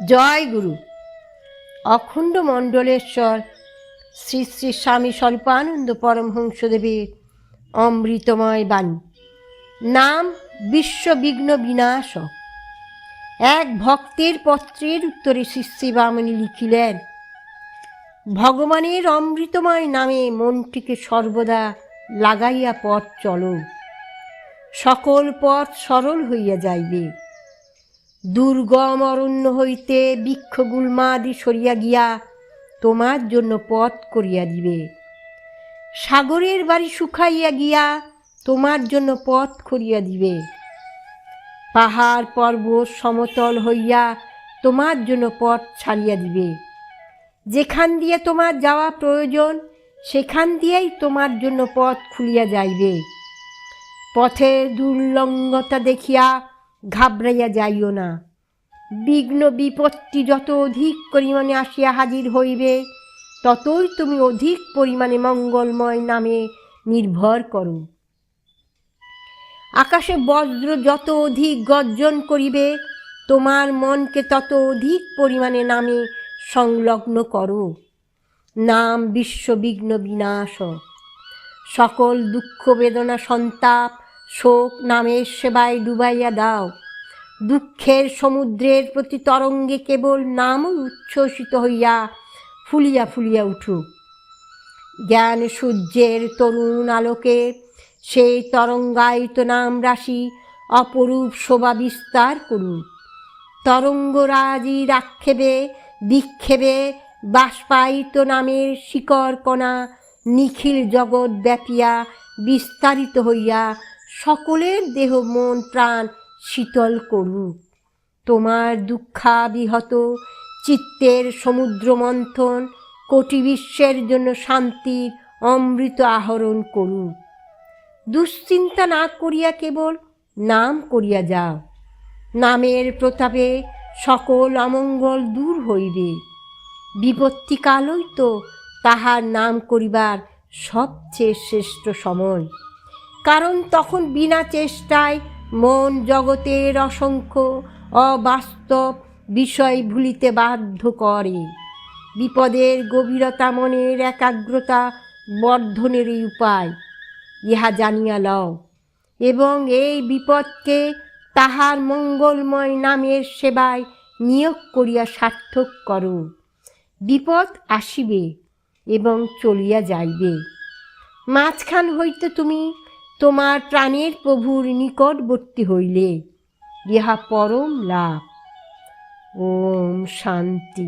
জয় গুরু। অখণ্ড মণ্ডলেশ্বর শ্রী শ্রী স্বামী স্বরূপানন্দ পরমহংসদেবের অমৃতময় বাণী। নাম বিশ্ববিঘ্ন বিনাশক। এক ভক্তের পত্রের উত্তরে শ্রী শ্রী বামনী লিখিলেন, ভগবানের অমৃতময় নামে মনটিকে সর্বদা লাগাইয়া পথ চলো, সকল পথ সরল হইয়া যাইবে। দুর্গম অরণ্য হইতে বৃক্ষগুল্মাদি সরিয়া গিয়া তোমার জন্য পথ করিয়া দিবে। সাগরের বাড়ি শুকাইয়া গিয়া তোমার জন্য পথ করিয়া দিবে। পাহাড় পর্বত সমতল হইয়া তোমার জন্য পথ ছাড়িয়া দিবে। যেখান দিয়ে তোমার যাওয়া প্রয়োজন সেখান দিয়েই তোমার জন্য পথ খুলিয়া যাইবে। পথের দুর্লঙ্ঘতা দেখিয়া ঘাবড়াইয়া যাইও না। বিঘ্ন বিপত্তি যত অধিক পরিমাণে আসিয়া হাজির হইবে, ততই তুমি অধিক পরিমাণে মঙ্গলময় নামে নির্ভর করো। আকাশে বজ্র যত অধিক গর্জন করিবে, তোমার মনকে তত অধিক পরিমাণে নামে সংলগ্ন করো। নাম বিশ্ববিঘ্ন বিনাশক। সকল দুঃখ বেদনা সন্তাপ শোক নামের সেবায় ডুবাইয়া দাও। দুঃখের সমুদ্রের প্রতি তরঙ্গে কেবল নামই উচ্ছ্বসিত হইয়া ফুলিয়া ফুলিয়া উঠুক। জ্ঞান সূর্যের তরুণ আলোকে সেই তরঙ্গায়িত নাম রাশি অপরূপ শোভা বিস্তার করুক। তরঙ্গরাজির আক্ষেপে বিক্ষেপে বাষ্পায়িত নামের শিকড় কণা নিখিল জগৎ ব্যাপিয়া বিস্তারিত হইয়া সকলের দেহ মন প্রাণ শীতল করুক। তোমার দুঃখাবিহত চিত্তের সমুদ্র মন্থন কোটি বিশ্বের জন্য শান্তির অমৃত আহরণ করুক। দুশ্চিন্তা না করিয়া কেবল নাম করিয়া যাও। নামের প্রতাপে সকল অমঙ্গল দূর হইবে। বিপত্তিকালই তো তাহার নাম করিবার সবচেয়ে শ্রেষ্ঠ সময়, কারণ তখন বিনা চেষ্টায় মন জগতের অসংখ্য অবাস্তব বিষয় ভুলিতে বাধ্য করে। বিপদের গভীরতা মনের একাগ্রতা বর্ধনেরই উপায়, ইহা জানিয়া লও এবং এই বিপদকে তাহার মঙ্গলময় নামের সেবায় নিয়োগ করিয়া সার্থক করো। বিপদ আসিবে এবং চলিয়া যাইবে, মাঝখান হইতে তুমি তোমার প্রাণের প্রভুর নিকটবর্তী হইলে ইহা পরম লাভ। ওম শান্তি।